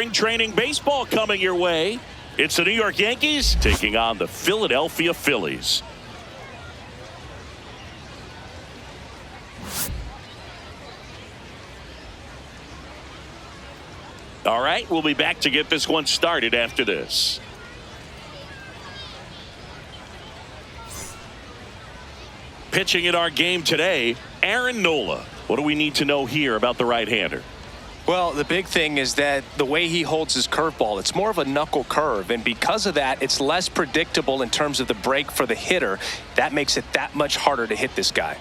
Spring training baseball coming your way. It's the New York Yankees taking on the Philadelphia Phillies. All right, we'll be back to get this one started after this. Pitching in our game today, Aaron Nola. What do we need to know here about the right-hander? Well, the big thing is that the way he holds his curveball, it's more of a knuckle curve, and because of that, it's less predictable in terms of the break for the hitter. That makes it that much harder to hit this guy.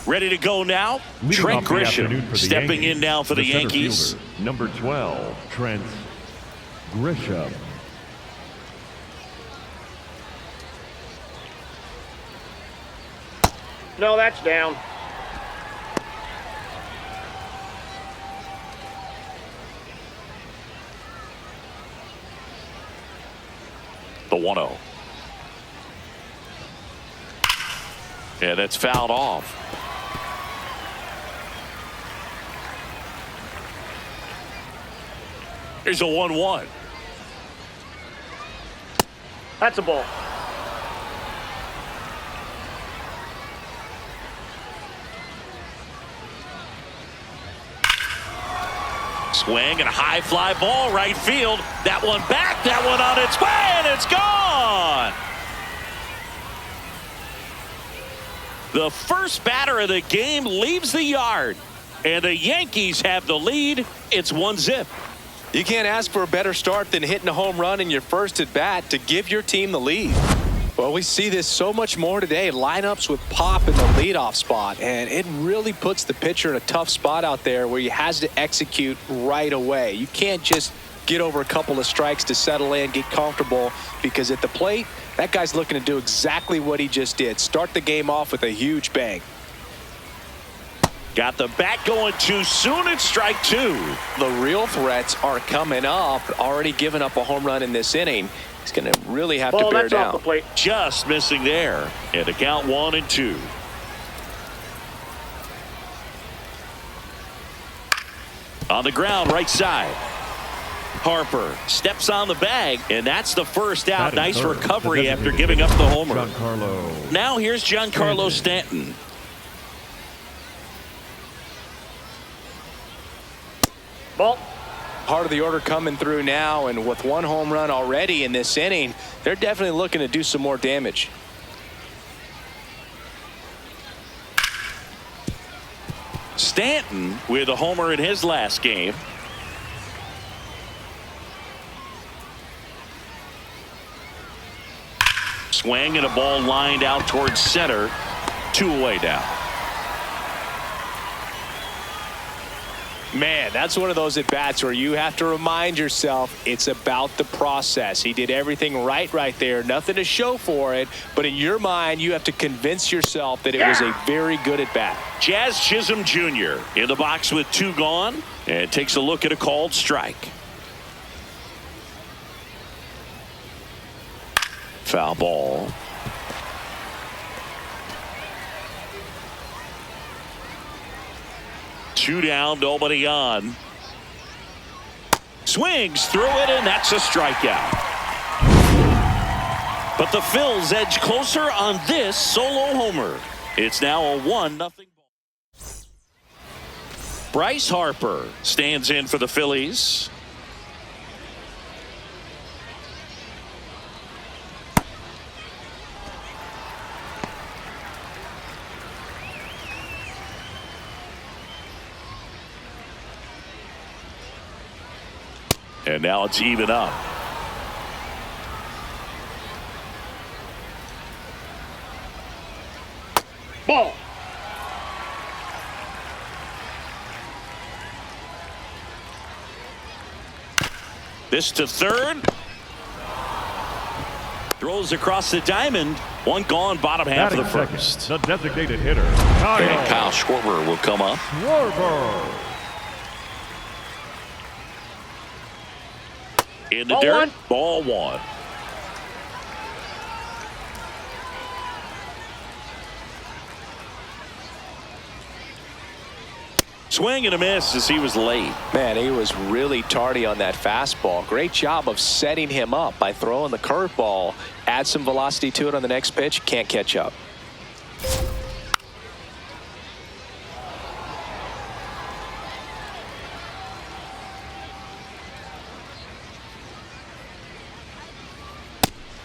Ready to go now? Trent Grisham stepping in now for the Yankees. Fielder, number 12, Trent Grisham. No, that's down. The 1-0. Yeah, that's fouled off. Here's a 1-1. That's a ball. Swing and a high fly ball right field. That one back, that one on its way, and it's gone. The first batter of the game leaves the yard, and the Yankees have the lead. It's 1-0. You can't ask for a better start than hitting a home run in your first at bat to give your team the lead. Well, we see this so much more today. Lineups with pop in the leadoff spot, and it really puts the pitcher in a tough spot out there where he has to execute right away. You can't just get over a couple of strikes to settle in, get comfortable, because at the plate, that guy's looking to do exactly what he just did. Start the game off with a huge bang. Got the bat going too soon. It's strike two. The real threats are coming up. Already given up a home run in this inning. He's going to really have to bear down. Off the plate. Just missing there. And to count 1-2. On the ground, right side. Harper steps on the bag, and that's the first out. Nice recovery after giving up the homer. Now here's Giancarlo Stanton. Ball. Part of the order coming through now, and with one home run already in this inning, they're definitely looking to do some more damage. Stanton with a homer in his last game. Swing and a ball lined out towards center. 2 away now. Man, that's one of those at-bats where you have to remind yourself it's about the process. He did everything right there. Nothing to show for it. But in your mind, you have to convince yourself that it was a very good at-bat. Jazz Chisholm Jr. in the box with 2 gone. And takes a look at a called strike. Foul ball. Two down, nobody on. Swings through it, and that's a strikeout. But the Phils edge closer on this solo homer. It's now a 1-0 ball. Bryce Harper stands in for the Phillies. And now it's even up. Ball. This to third. Throws across the diamond. 1 gone, bottom half of the first. The designated hitter, And Kyle Schwarber will come up. Schwarber. In the Ball dirt. 1. Ball 1. Swing and a miss as he was late. Man, he was really tardy on that fastball. Great job of setting him up by throwing the curveball. Add some velocity to it on the next pitch. Can't catch up.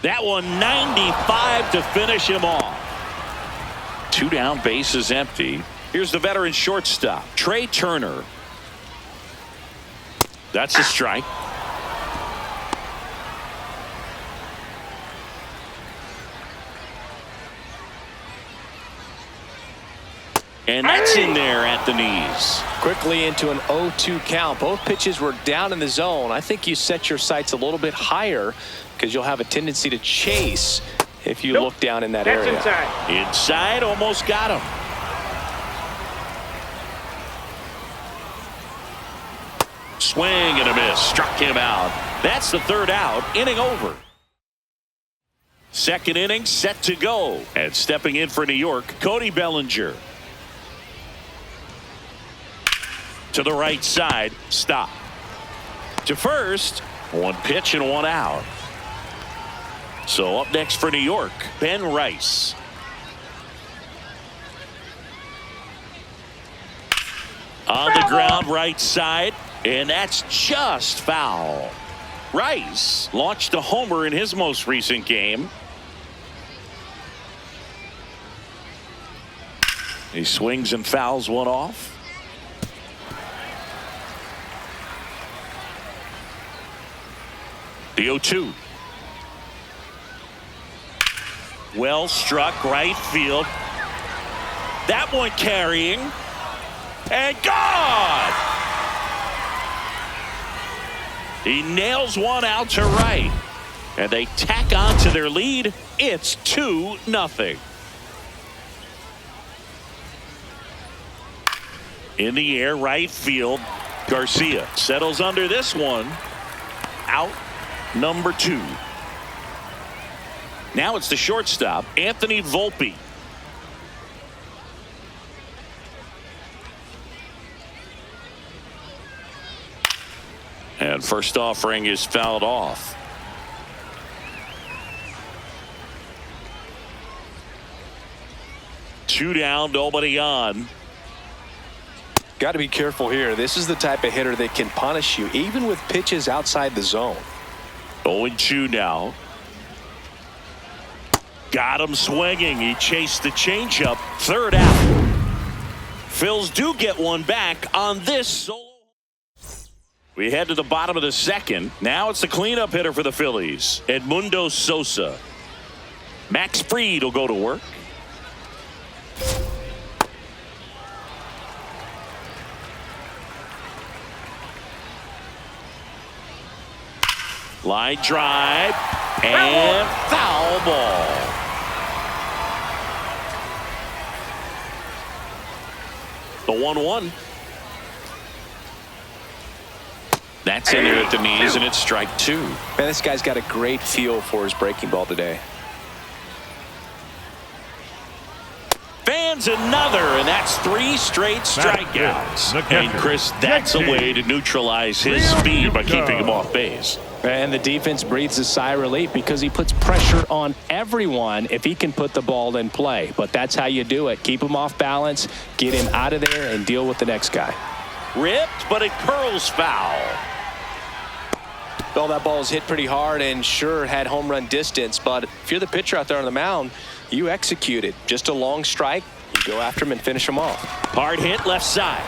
That one 95 to finish him off. 2 down, bases empty. Here's the veteran shortstop, Trey Turner. That's a strike. And that's in there at the knees. Quickly into an 0-2 count. Both pitches were down in the zone. I think you set your sights a little bit higher because you'll have a tendency to chase if you look down in that area. Inside. Inside, almost got him. Swing and a miss. Struck him out. That's the 3rd out. Inning over. Second inning set to go. And stepping in for New York, Cody Bellinger. To the right side. Stop. To first. 1 pitch and 1 out. So up next for New York, Ben Rice. On the ground, right side. And that's just foul. Rice launched a homer in his most recent game. He swings and fouls one off. The 0-2. Well struck, right field. That one carrying. And gone! He nails one out to right. And they tack on to their lead. It's 2-0. In the air, right field. Garcia settles under this one. Out number 2. Now it's the shortstop, Anthony Volpe. And first offering is fouled off. Two down, nobody on. Got to be careful here. This is the type of hitter that can punish you even with pitches outside the zone. 0-2 now. Got him swinging. He chased the changeup. 3rd out. Phils do get one back on this solo. We head to the bottom of the 2nd. Now it's the cleanup hitter for the Phillies, Edmundo Sosa. Max Fried will go to work. Line drive and foul ball. The 1-1. That's in there at the knees, and it's strike 2. Man, this guy's got a great feel for his breaking ball today. Fans another, and that's 3 straight strikeouts. And Chris, that's a way to neutralize his speed by keeping him off base. And the defense breathes a sigh of relief because he puts pressure on everyone if he can put the ball in play. But that's how you do it. Keep him off balance, get him out of there, and deal with the next guy. Ripped, but it curls foul. Well, that ball was hit pretty hard and sure had home run distance. But if you're the pitcher out there on the mound, you execute it. Just a long strike. You go after him and finish him off. Hard hit left side.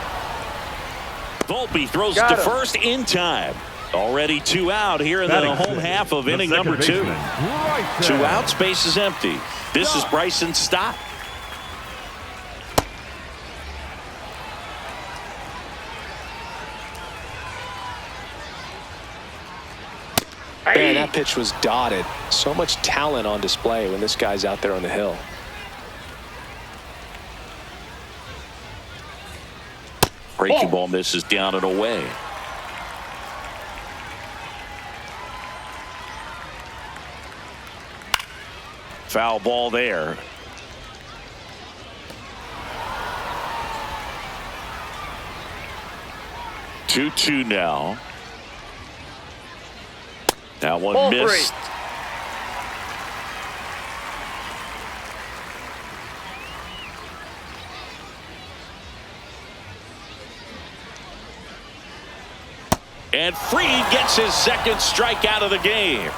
Volpe throws to first in time. Already 2 out here in the home half of inning number 2. 2 outs, base is empty. This is Bryson's stop. Man, that pitch was dotted. So much talent on display when this guy's out there on the hill. Breaking ball misses down and away. Foul ball there. 2-2 now. That one Ball missed. 3. And Fried gets his second strikeout of the game.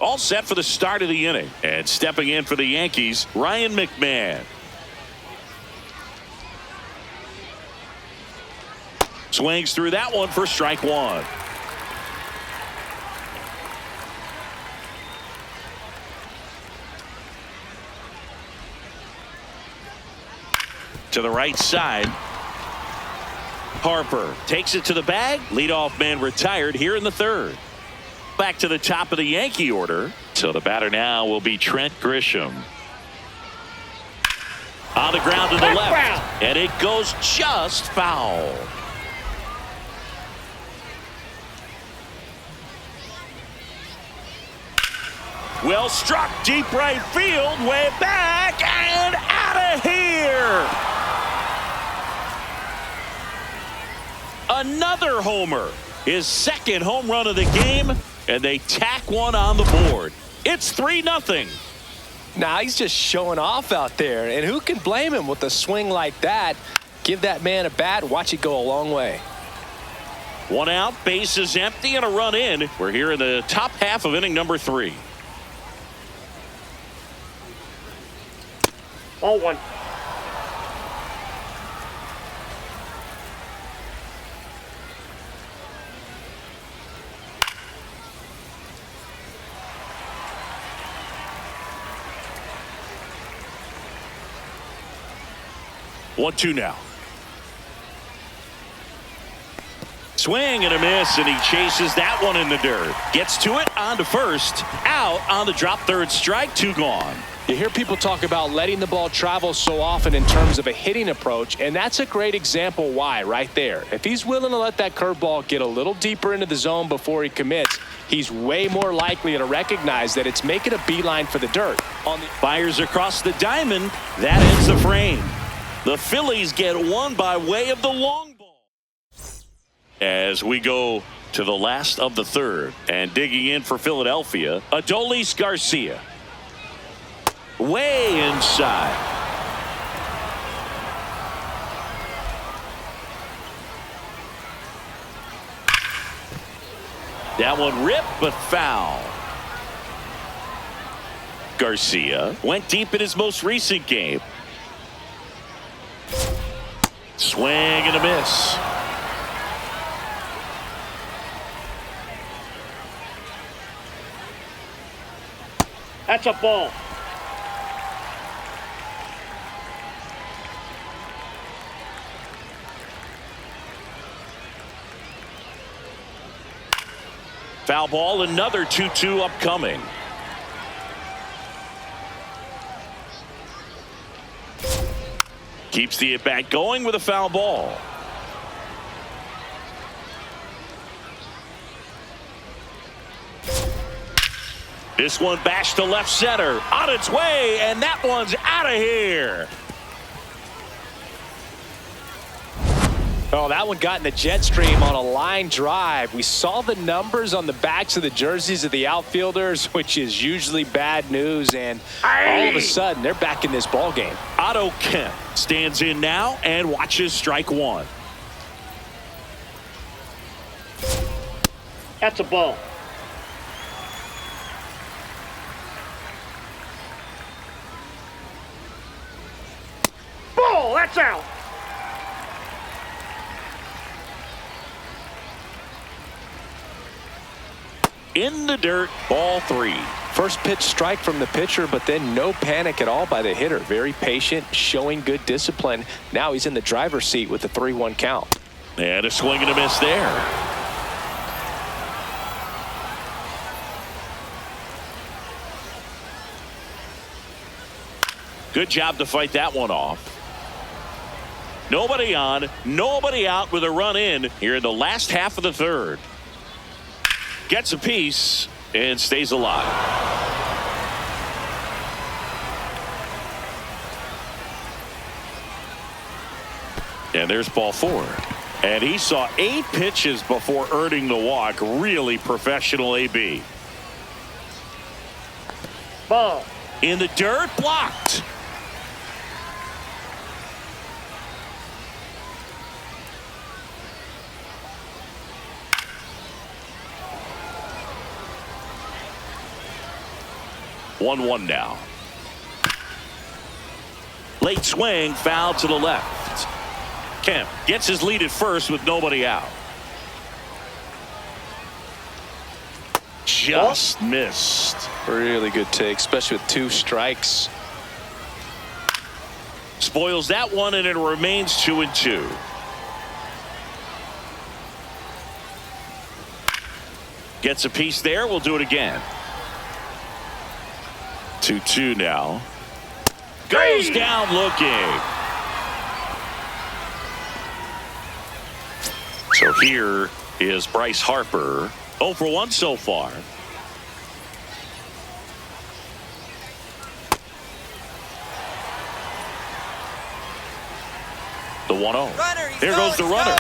All set for the start of the inning. And stepping in for the Yankees, Ryan McMahon. Swings through that one for strike one. To the right side. Harper takes it to the bag. Leadoff man retired here in the third. Back to the top of the Yankee order. So the batter now will be Trent Grisham. On the ground to the That's left. foul. And it goes just foul. Well struck, deep right field, way back and out of here. Another homer, his second home run of the game, and they tack one on the board. It's 3-0. Now he's just showing off out there, and who can blame him with a swing like that? Give that man a bat, watch it go a long way. One out, bases empty, and a run in. We're here in the top half of inning number 3. Ball 1. One, two now. Swing and a miss, and he chases that one in the dirt. Gets to it, on to first. Out on the drop third strike, 2 gone. You hear people talk about letting the ball travel so often in terms of a hitting approach, and that's a great example why right there. If he's willing to let that curveball get a little deeper into the zone before he commits, he's way more likely to recognize that it's making a beeline for the dirt. Fires across the diamond. That ends the frame. The Phillies get one by way of the long ball. As we go to the last of the third, and digging in for Philadelphia, Adolis Garcia. Way inside. That one ripped but foul. Garcia went deep in his most recent game. Swing and a miss. That's a ball. Foul ball, another 2-2 upcoming. Keeps the at-bat going with a foul ball. This one bashed to left center. On its way, and that one's out of here. Oh, that one got in the jet stream on a line drive. We saw the numbers on the backs of the jerseys of the outfielders, which is usually bad news, and all of a sudden they're back in this ball game. Otto Kemp stands in now and watches strike one. That's a ball. Ball, that's out. In the dirt, ball 3. First pitch strike from the pitcher, but then no panic at all by the hitter. Very patient, showing good discipline. Now he's in the driver's seat with the 3-1 count. And a swing and a miss there. Good job to fight that one off. Nobody on, nobody out with a run in here in the last half of the third. Gets a piece and stays alive. And there's ball 4. And he saw 8 pitches before earning the walk. Really professional AB. Ball. In the dirt, blocked. One now. Late swing, foul to the left. Kemp gets his lead at first with nobody out. Just missed. Really good take, especially with 2 strikes. Spoils that one, and it remains 2-2. Gets a piece there. We'll do it again. 2-2 now. Goes down looking. So here is Bryce Harper. 0 for 1 so far. The 1-0. There goes the runner.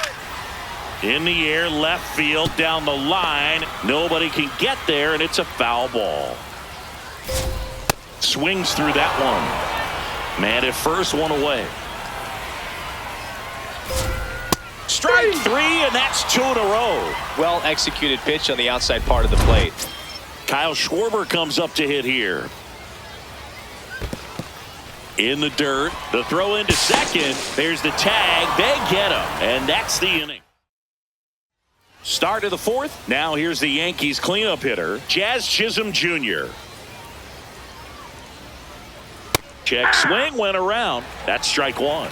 In the air, left field, down the line. Nobody can get there, and it's a foul ball. Swings through that one. Man at first, one away. Strike 3, and that's 2 in a row. Well executed pitch on the outside part of the plate. Kyle Schwarber comes up to hit here. In the dirt, the throw into second. There's the tag. They get him, and that's the inning. Start of the 4th. Now here's the Yankees cleanup hitter, Jazz Chisholm Jr. Check swing, went around. That's strike 1.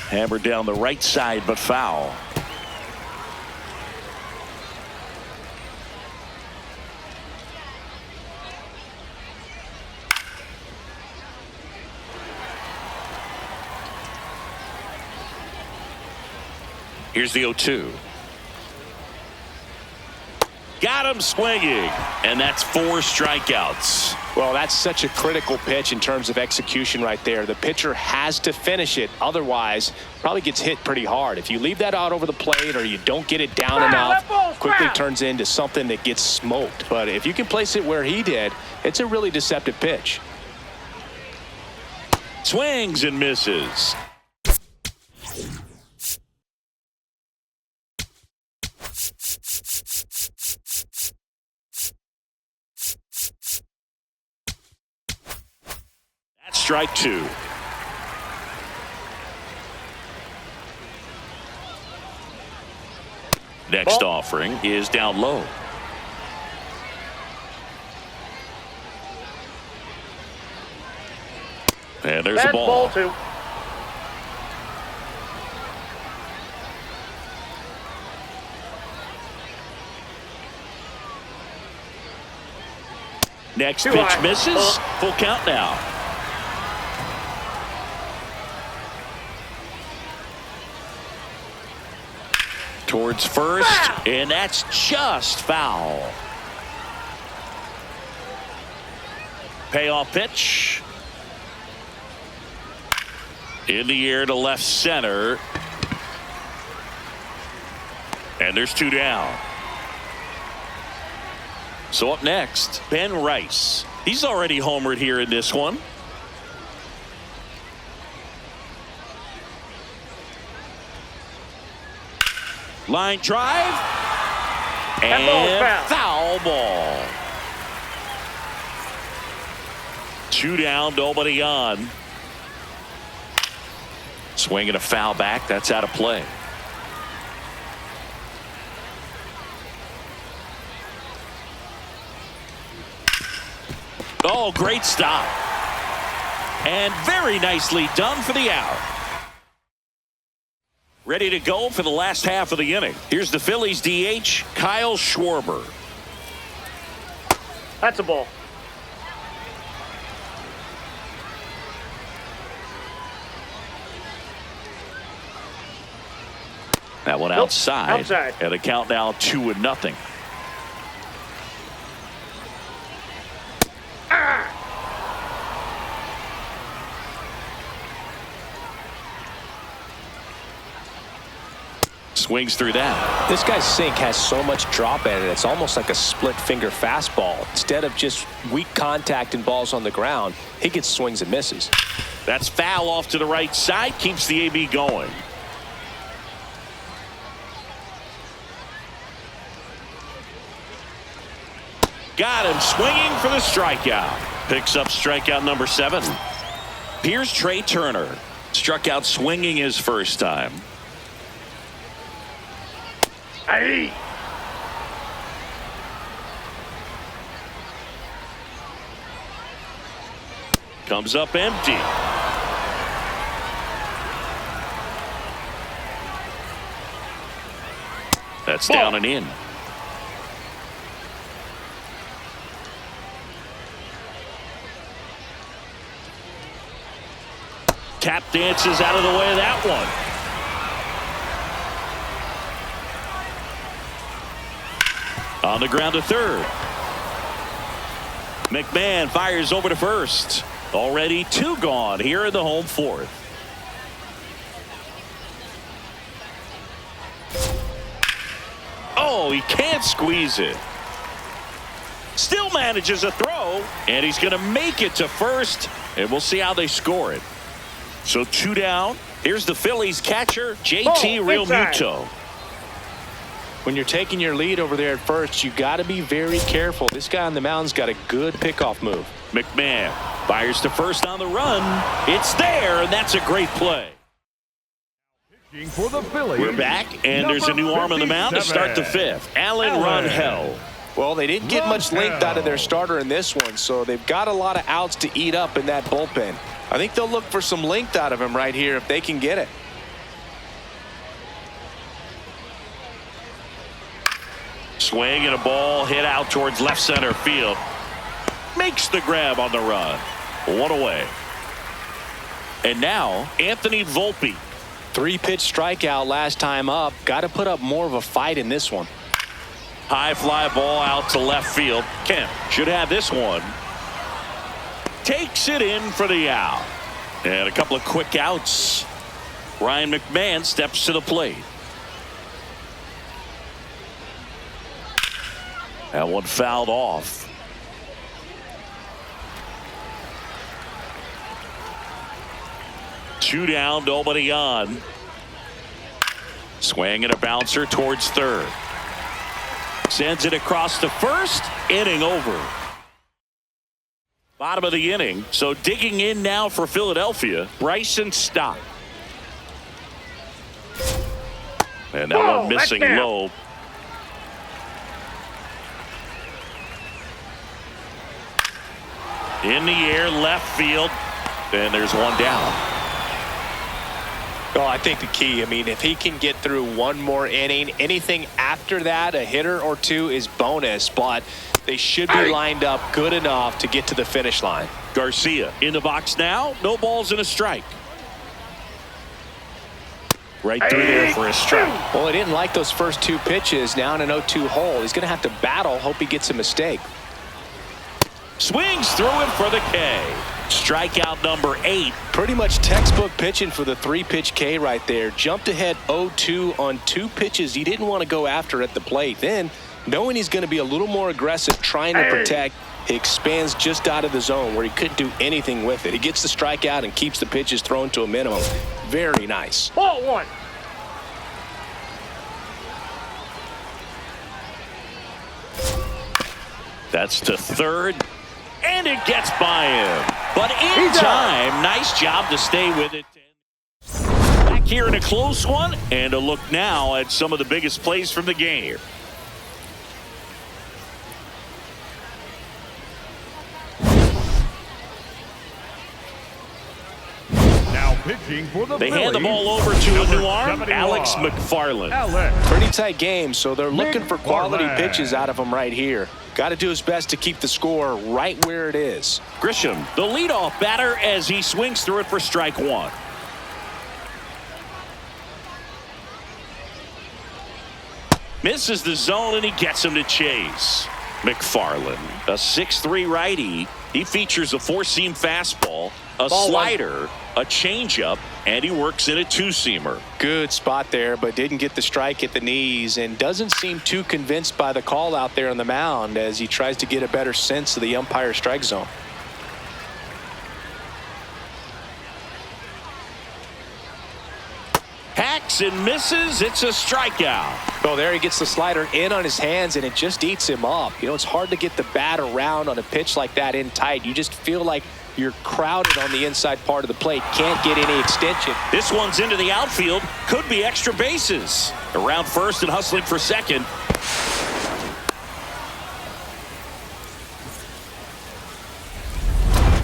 Hammered down the right side, but foul. Here's the 0-2. Got him swinging, and that's 4 strikeouts. Well, that's such a critical pitch in terms of execution right there. The pitcher has to finish it. Otherwise, probably gets hit pretty hard. If you leave that out over the plate or you don't get it down enough, quickly turns into something that gets smoked. But if you can place it where he did, it's a really deceptive pitch. Swings and misses. That's strike 2. Next offering is down low. And there's the ball. Ball 2. Next Too pitch high. misses. Full count now. Towards first, and that's just foul. Payoff pitch. In the air to left center. And there's 2 down. So up next, Ben Rice. He's already homered here in this one. Line drive. And foul ball. 2 down, nobody on. Swinging a foul back. That's out of play. Oh, great stop. And very nicely done for the out. Ready to go for the last half of the inning. Here's the Phillies DH, Kyle Schwarber. That's a ball. That one outside. Outside. And a count now 2-0. Swings through that. This guy's sink has so much drop in it. It's almost like a split finger fastball. Instead of just weak contact and balls on the ground, he gets swings and misses. That's foul off to the right side. Keeps the AB going. Got him swinging for the strikeout. Picks up strikeout number 7. Here's Trey Turner. Struck out swinging his first time. Hey. Comes up empty. That's down and in. Tap dances out of the way of that one. On the ground to third. McMahon fires over to first. Already 2 gone here in the home fourth. Oh, he can't squeeze it. Still manages a throw, and he's going to make it to first, and we'll see how they score it. So 2 down. Here's the Phillies catcher, JT Realmuto. When you're taking your lead over there at first, you got to be very careful. This guy on the mound's got a good pickoff move. McMahon fires to first on the run. It's there, and that's a great play. For the Phillies, we're back, and there's a new arm on the mound to start the 5th. Alan Runhell. Well, they didn't get much length out of their starter in this one, so they've got a lot of outs to eat up in that bullpen. I think they'll look for some length out of him right here if they can get it. Swing and a ball hit out towards left center field. Makes the grab on the run. 1 away. And now Anthony Volpe. 3-pitch strikeout last time up. Got to put up more of a fight in this one. High fly ball out to left field. Kemp should have this one. Takes it in for the out. And a couple of quick outs. Ryan McMahon steps to the plate. That one fouled off. Two down, nobody on. Swing and a bouncer towards third. Sends it across to first. Inning over. Bottom of the inning. So digging in now for Philadelphia, Bryson Stott. And that one missing low. In the air, left field. And there's one down. Oh, I think the key, if he can get through one more inning, anything after that, a hitter or two is bonus, but they should be lined up good enough to get to the finish line. Garcia in the box now. No balls and a strike. Right through there for a strike. Well, he didn't like those first 2 pitches. Now in an 0-2 hole. He's going to have to battle. Hope he gets a mistake. Swings through it for the K. Strikeout number 8. Pretty much textbook pitching for the 3-pitch K right there. Jumped ahead 0-2 on 2 pitches he didn't want to go after at the plate. Then, knowing he's going to be a little more aggressive trying to protect, he expands just out of the zone where he couldn't do anything with it. He gets the strikeout and keeps the pitches thrown to a minimum. Very nice. Ball 1. That's to third. And it gets by him. But in time, nice job to stay with it. Back here in a close one. And a look now at some of the biggest plays from the game. Now pitching for the They Phillies, hand the ball over to a new arm, 71, Alex McFarland. Pretty tight game, so they're looking for quality pitches out of him right here. Got to do his best to keep the score right where it is. Grisham, the leadoff batter, as he swings through it for strike 1. Misses the zone, and he gets him to chase. McFarland, a 6'3" righty. He features a 4-seam fastball A slider, a changeup, and he works in a two-seamer. Good spot there, but didn't get the strike at the knees and doesn't seem too convinced by the call out there on the mound as he tries to get a better sense of the umpire's strike zone. Hacks and misses. It's a strikeout. Oh, there he gets the slider in on his hands, and it just eats him up. You know, it's hard to get the bat around on a pitch like that in tight. You just feel like you're crowded on the inside part of the plate. Can't get any extension. This one's into the outfield. Could be extra bases. Around first and hustling for second.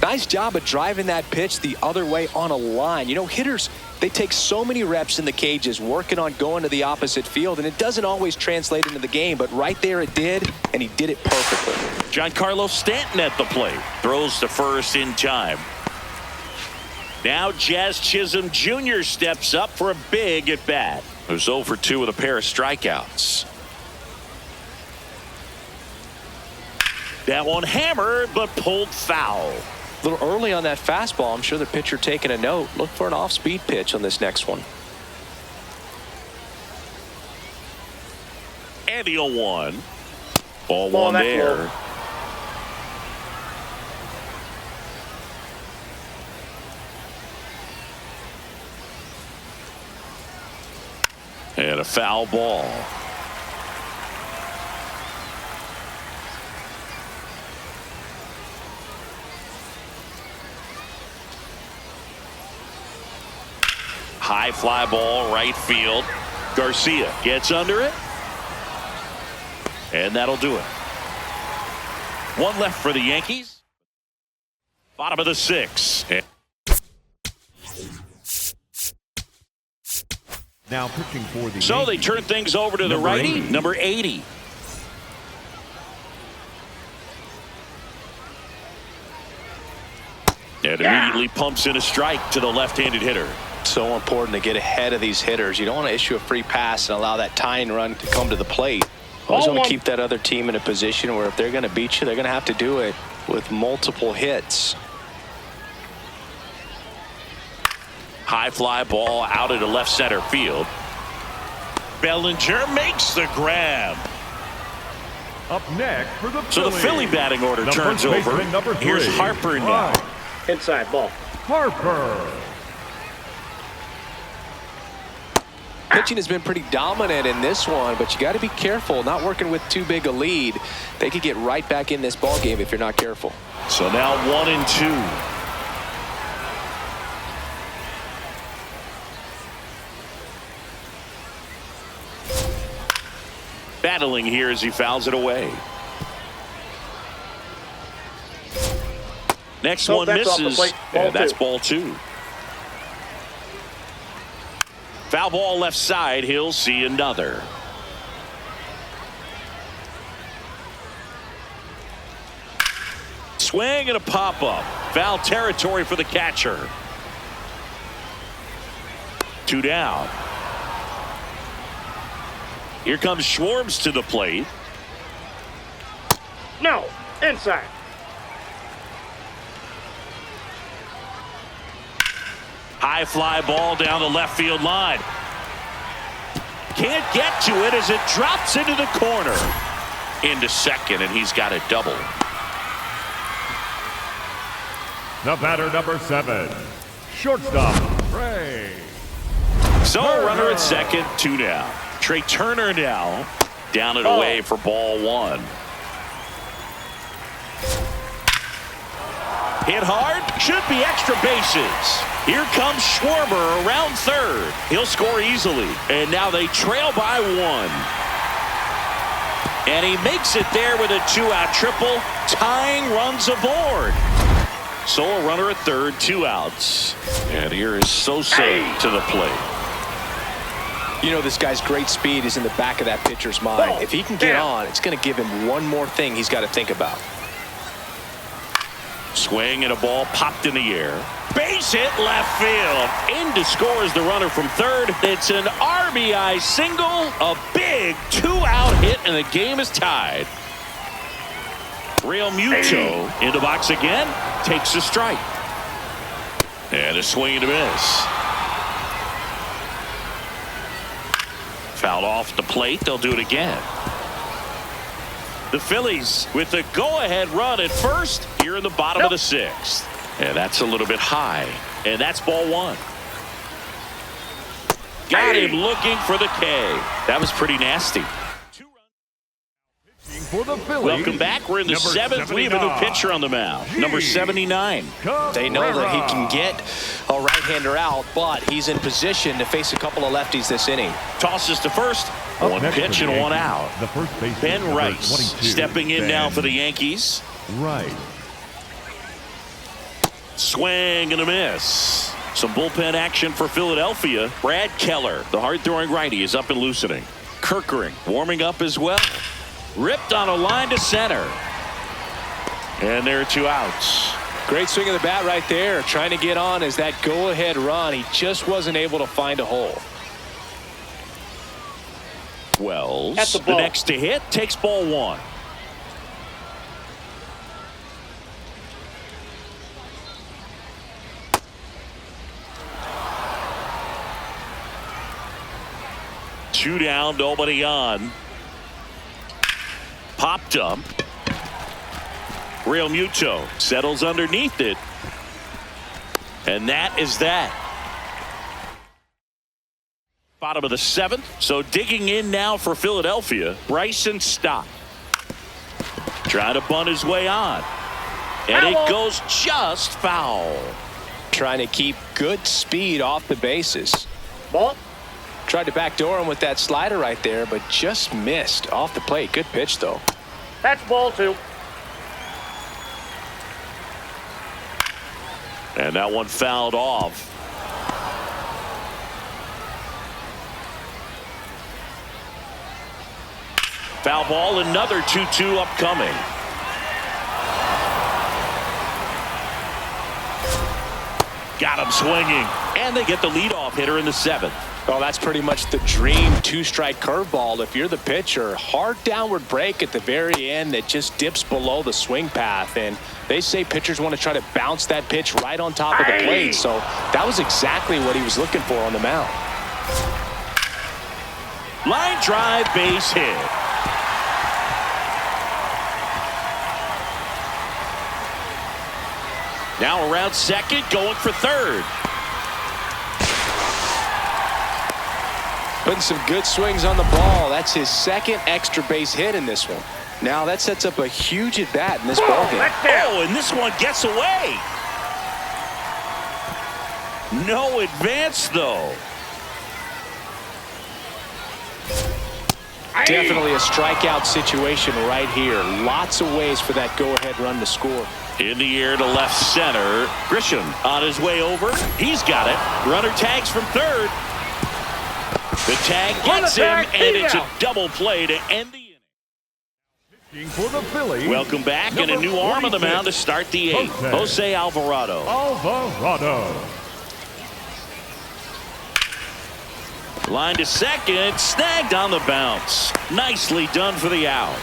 Nice job of driving that pitch the other way on a line. You know, hitters, they take so many reps in the cages working on going to the opposite field, and it doesn't always translate into the game, but right there it did, and he did it perfectly. Giancarlo Stanton at the plate. Throws to first in time. Now Jazz Chisholm Jr. steps up for a big at bat. Who's 0 for 2 with a pair of strikeouts. That one hammered, but pulled foul. A little early on that fastball. I'm sure the pitcher taking a note. Look for an off-speed pitch on this next one. And the 0-1. Ball one there. Low. And a foul ball. High fly ball, right field. Garcia gets under it. And that'll do it. One left for the Yankees. Bottom of the 6th. Now pitching for the So they Yankees, turn things over to the righty, number 80. And immediately pumps in a strike to the left-handed hitter. So important to get ahead of these hitters. You don't want to issue a free pass and allow that tying run to come to the plate. Always want to keep that other team in a position where if they're going to beat you, they're going to have to do it with multiple hits. High fly ball out into left center field. Bellinger makes the grab. up next for the So the Philly batting order turns over. Here's Harper now. Inside ball. Harper. Pitching has been pretty dominant in this one, but you got to be careful not working with too big a lead. They could get right back in this ball game if you're not careful. So now 1-2. Battling here as he fouls it away. Next one misses, and that's ball 2. Foul ball left side. He'll see another. Swing and a pop-up. Foul territory for the catcher. 2 down. Here comes Schwartz to the plate. No, inside. High fly ball down the left field line. Can't get to it as it drops into the corner. Into second, and he's got a double. The batter, number 7, shortstop, Trey. So runner at second, 2 down. Trey Turner now down and away for ball 1. Hit hard, should be extra bases. Here comes Schwarber around third. He'll score easily, and now they trail by 1. And he makes it there with a 2-out triple. Tying runs aboard. So a runner at third, 2 outs. And here is Sosa to the plate. You know, this guy's great speed is in the back of that pitcher's mind. If he can get on, it's going to give him one more thing he's got to think about. Swing and a ball popped in the air. Base hit left field. In to score is the runner from third. It's an RBI single. A big 2-out hit, and the game is tied. Real Muto in the box again. Takes a strike. And a swing and a miss. Fouled off the plate. They'll do it again. The Phillies with the go-ahead run at first here in the bottom of the sixth. And that's a little bit high. And that's ball one. Got him looking for the K. That was pretty nasty. For the Phillies, welcome back. We're in the seventh. We have a new pitcher on the mound. Number 79. They know that he can get a right-hander out, but he's in position to face a couple of lefties this inning. Tosses to first. One pitch and one out. The first baseman, Ben Rice stepping in now for the Yankees. Right. Swing and a miss. Some bullpen action for Philadelphia. Brad Keller, the hard-throwing righty, is up and loosening. Kirkering warming up as well. Ripped on a line to center. And there are two outs. Great swing of the bat right there. Trying to get on as that go-ahead run. He just wasn't able to find a hole. Wells, the next to hit, takes ball one. Two down, nobody on. Popped up. Real Muto settles underneath it. And that is that. Bottom of the seventh. So digging in now for Philadelphia. Bryson Stott. Trying to bunt his way on. And it goes just foul. Trying to keep good speed off the bases. Ball. Tried to backdoor him with that slider right there, but just missed off the plate. Good pitch, though. That's ball two. And that one fouled off. Foul ball, another 2-2 upcoming. Got him swinging. And they get the leadoff hitter in the seventh. Oh, that's pretty much the dream two-strike curveball. If you're the pitcher, hard downward break at the very end that just dips below the swing path. And they say pitchers want to try to bounce that pitch right on top of the plate. So that was exactly what he was looking for on the mound. Line drive, base hit. Now around second, going for third. Putting some good swings on the ball. That's his second extra base hit in this one. Now that sets up a huge at bat in this ballgame. Oh, and this one gets away. No advance, though. Definitely a strikeout situation right here. Lots of ways for that go-ahead run to score. In the air to left center. Grisham on his way over. He's got it. Runner tags from third. The tag gets him, and it's a double play to end the inning. For the Phillies, welcome back, and a new arm on the mound to start the eighth. Jose Alvarado. Line to second, snagged on the bounce. Nicely done for the out.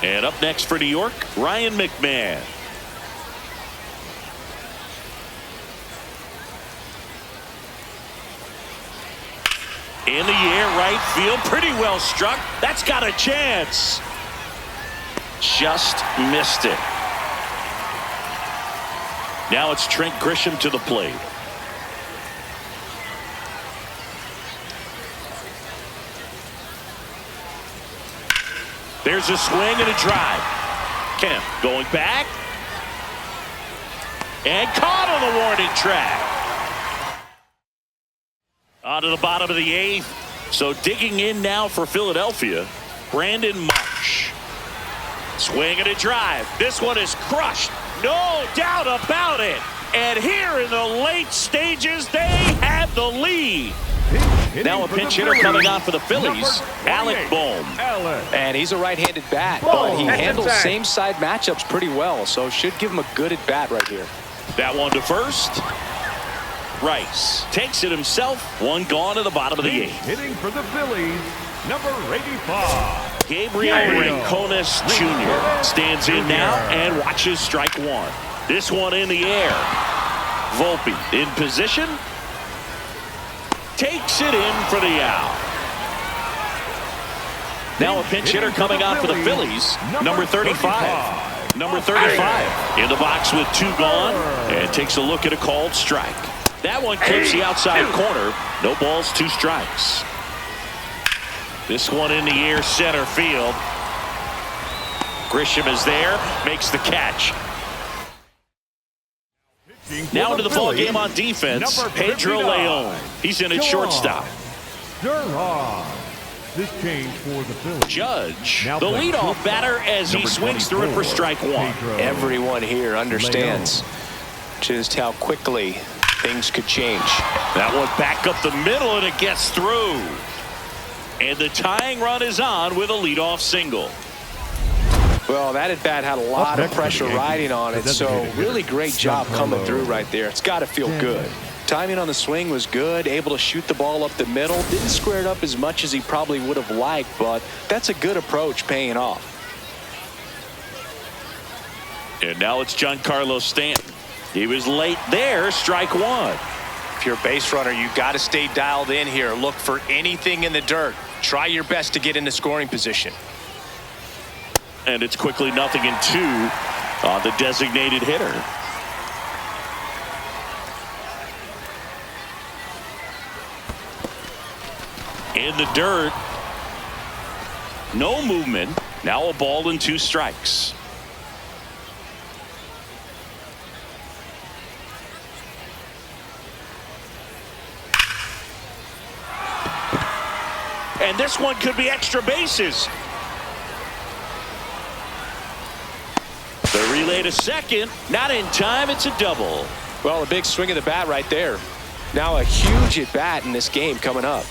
And up next for New York, Ryan McMahon. In the air, right field, pretty well struck. That's got a chance. Just missed it. Now it's Trent Grisham to the plate. There's a swing and a drive. Kemp going back. And caught on the warning track. On to the bottom of the eighth. So digging in now for Philadelphia, Brandon Marsh. Swing and a drive. This one is crushed. No doubt about it. And here in the late stages, they have the lead. Now a pinch hitter coming on for the Phillies, Alec Bohm. And he's a right-handed bat, but he handles same-side matchups pretty well, so should give him a good at-bat right here. That one to first. Rice takes it himself. One gone to the bottom of the eighth. Hitting for the Phillies, number 85. Gabriel Rincones Jr. stands in now and watches strike one. This one in the air. Volpe in position. Takes it in for the out. Now a pinch hitter coming out for the Phillies. Number 35. Number 35 in the box with 2 gone. And takes a look at a called strike. That one clips the outside corner. No balls, 2 strikes. This one in the air center field. Grisham is there. Makes the catch. Now into the ball game on defense. Pedro Leon. He's in at shortstop. This change for the Phillies. Judge, the leadoff batter as he swings through it for strike 1. Everyone here understands just how quickly things could change. That one back up the middle, and it gets through. And the tying run is on with a leadoff single. Well, that at bat had a lot of pressure riding on it, so really great job coming through right there. It's got to feel good. Timing on the swing was good, able to shoot the ball up the middle. Didn't square it up as much as he probably would have liked, but that's a good approach paying off. And now it's Giancarlo Stanton. He was late there, strike 1. If you're a base runner, you've got to stay dialed in here. Look for anything in the dirt. Try your best to get into scoring position. And it's quickly 0-2 on the designated hitter. In the dirt. No movement. Now a ball and 2 strikes. And this one could be extra bases. The relay to second. Not in time. It's a double. Well, a big swing of the bat right there. Now a huge at bat in this game coming up.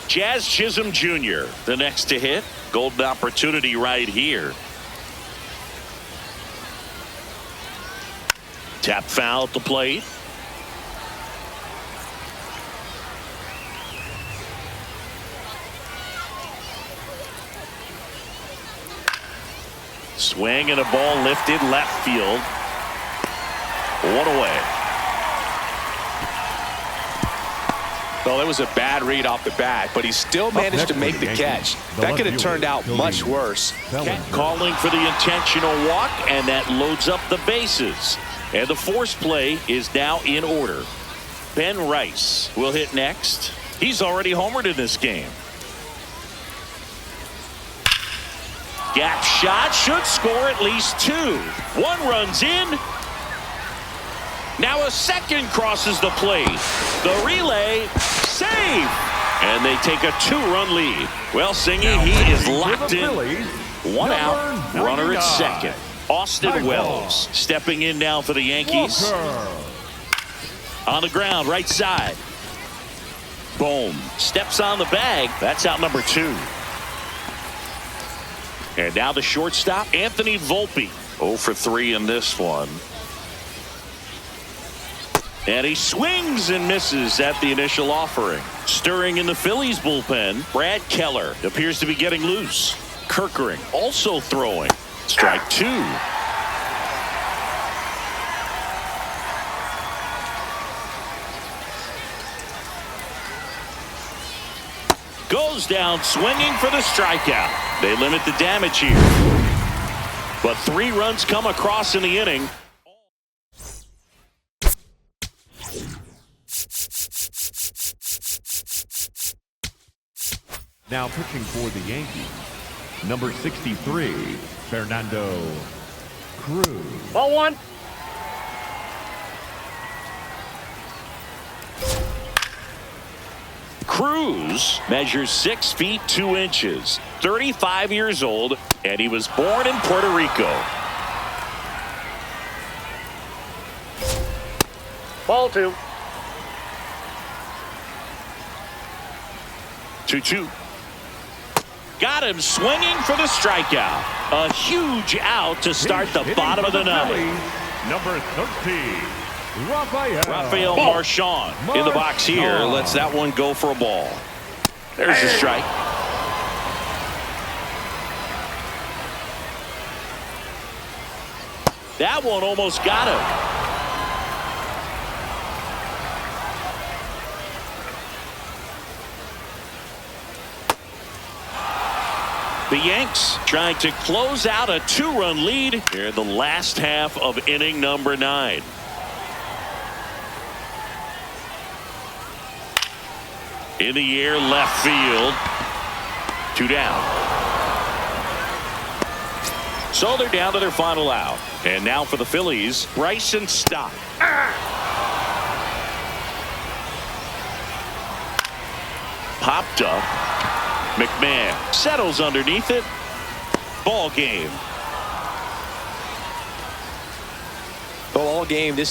Jazz Chisholm Jr. the next to hit. Golden opportunity right here. Tap foul at the plate. Swing and a ball lifted left field. 1 away. Well, it was a bad read off the bat, but he still managed to make the catch. That could have turned out much worse. Calling for the intentional walk, and that loads up the bases. And the force play is now in order. Ben Rice will hit next. He's already homered in this game. Gap shot should score at least 2. 1 runs in. Now a second crosses the plate. The relay, save. And they take a 2-run lead. Well, Singy, he is locked in. 1 out, runner at second. Austin Wells stepping in now for the Yankees. On the ground, right side. Boom. Steps on the bag. That's out number 2. And now the shortstop, Anthony Volpe. 0 for 3 in this one. And he swings and misses at the initial offering. Stirring in the Phillies bullpen, Brad Keller appears to be getting loose. Kirkering also throwing. Strike 2. Goes down swinging for the strikeout. They limit the damage here. But 3 runs come across in the inning. Now pitching for the Yankees, number 63, Fernando Cruz. Ball 1. Cruz measures 6 feet 2 inches, 35 years old, and he was born in Puerto Rico. Ball 2. 2-2. Got him swinging for the strikeout. A huge out to start the bottom of the ninth. Number 13, Rafael Marchand in the box here. Lets that one go for a ball. There's the strike. That one almost got him. The Yanks trying to close out a 2-run lead here in the last half of inning number 9. In the air, left field. 2 down. So they're down to their final out. And now for the Phillies, Bryson Stott. Popped up. McMahon settles underneath it. Ball game. Ball game. This